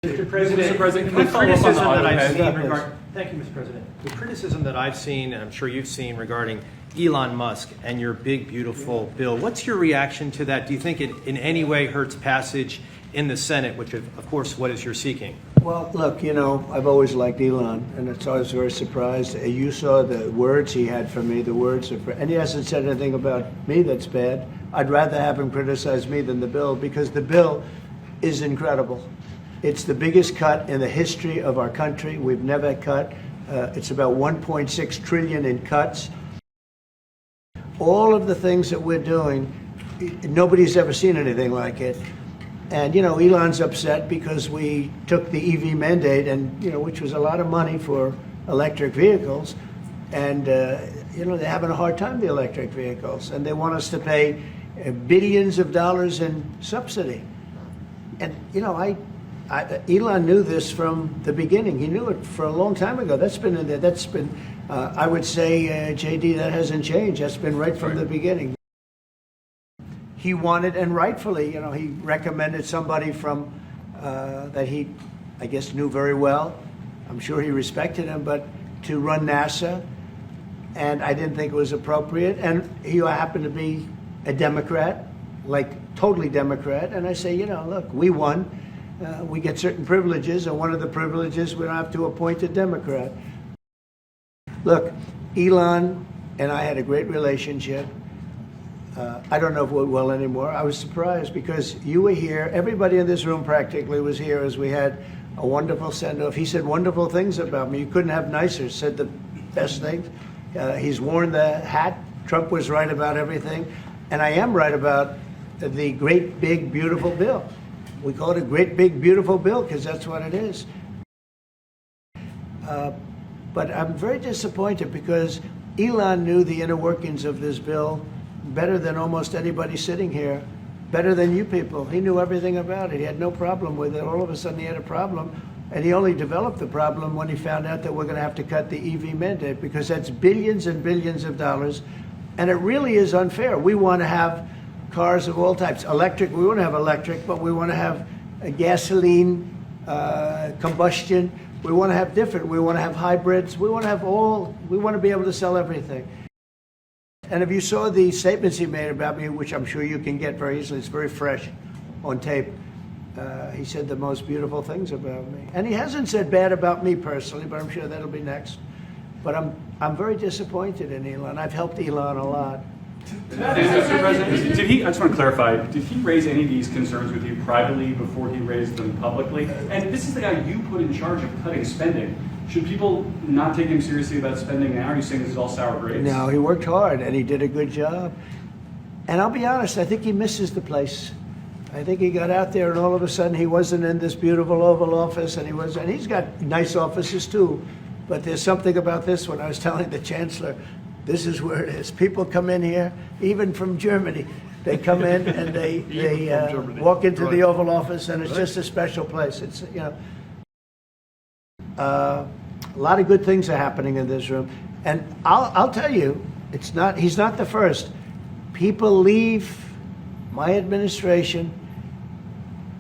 Mr. President, Can we follow up on the auto pay? Thank you, Mr. President. The criticism that I've seen, and I'm sure you've seen, regarding Elon Musk and your big, beautiful bill, what's your reaction to that? Do you think it in any way hurts passage in the Senate, which, of course, what is you're seeking? Well, look, you know, I've always liked Elon, and it's always very surprised. You saw the words he had for me, the words of, and he hasn't said anything about me that's bad. I'd rather have him criticize me than the bill, because the bill is incredible. It's the biggest cut in the history of our country. We've never cut. It's about 1.6 trillion in cuts. All of the things that we're doing, nobody's ever seen anything like it. And, you know, Elon's upset because we took the EV mandate, and, you know, which was a lot of money for electric vehicles. And, you know, they're having a hard time, the electric vehicles. And they want us to pay billions of dollars in subsidy. And, you know, Elon knew this from the beginning. He knew it for a long time ago. That's been in there. That's been, I would say, JD, that hasn't changed. That's been right from the beginning. He wanted, and rightfully, you know, he recommended somebody from that he, I guess, knew very well. I'm sure he respected him, but to run NASA, and I didn't think it was appropriate. And he happened to be a Democrat, like totally Democrat. And I say, you know, look, we won. We get certain privileges, and one of the privileges, we don't have to appoint a Democrat. Look, Elon and I had a great relationship. I don't know if we're well anymore. I was surprised because you were here. Everybody in this room practically was here as we had a wonderful send-off. He said wonderful things about me. You couldn't have nicer. Said the best things. He's worn the hat. Trump was right about everything. And I am right about the great, big, beautiful bill. We call it a great, big, beautiful bill because that's what it is. But I'm very disappointed because Elon knew the inner workings of this bill better than almost anybody sitting here, better than you people. He knew everything about it. He had no problem with it. All of a sudden he had a problem, and he only developed the problem when he found out that we're going to have to cut the EV mandate, because that's billions and billions of dollars, and it really is unfair. We want to have cars of all types. Electric, we want to have electric, but we want to have a gasoline, combustion. We want to have different. We want to have hybrids. We want to have all. We want to be able to sell everything. And if you saw the statements he made about me, which I'm sure you can get very easily, it's very fresh on tape, he said the most beautiful things about me. And he hasn't said bad about me personally, but I'm sure that'll be next. But I'm very disappointed in Elon. I've helped Elon a lot. Mr. President, I just want to clarify, did he raise any of these concerns with you privately before he raised them publicly? And this is the guy you put in charge of cutting spending. Should people not take him seriously about spending now? Are you saying this is all sour grapes? No, he worked hard and he did a good job. And I'll be honest, I think he misses the place. I think he got out there and all of a sudden he wasn't in this beautiful Oval Office, and he's got nice offices too. But there's something about this one. I was telling the Chancellor, this is where it is. People come in here, even from Germany. They come in and they walk into the Oval Office, and it's just a special place. It's, you know, a lot of good things are happening in this room. And I'll tell you, he's not the first. People leave my administration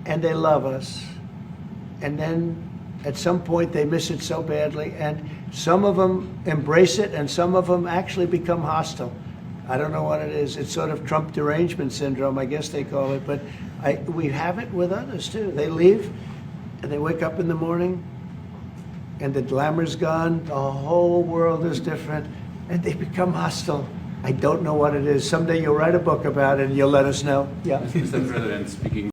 and they love us. And then at some point they miss it so badly, and some of them embrace it and some of them actually become hostile. I don't know what it is. It's sort of Trump Derangement Syndrome, I guess they call it, but we have it with others too. They leave and they wake up in the morning and the glamour's gone, the whole world is different, and they become hostile. I don't know what it is. Someday you'll write a book about it and you'll let us know. Yeah. Mr. President, speaking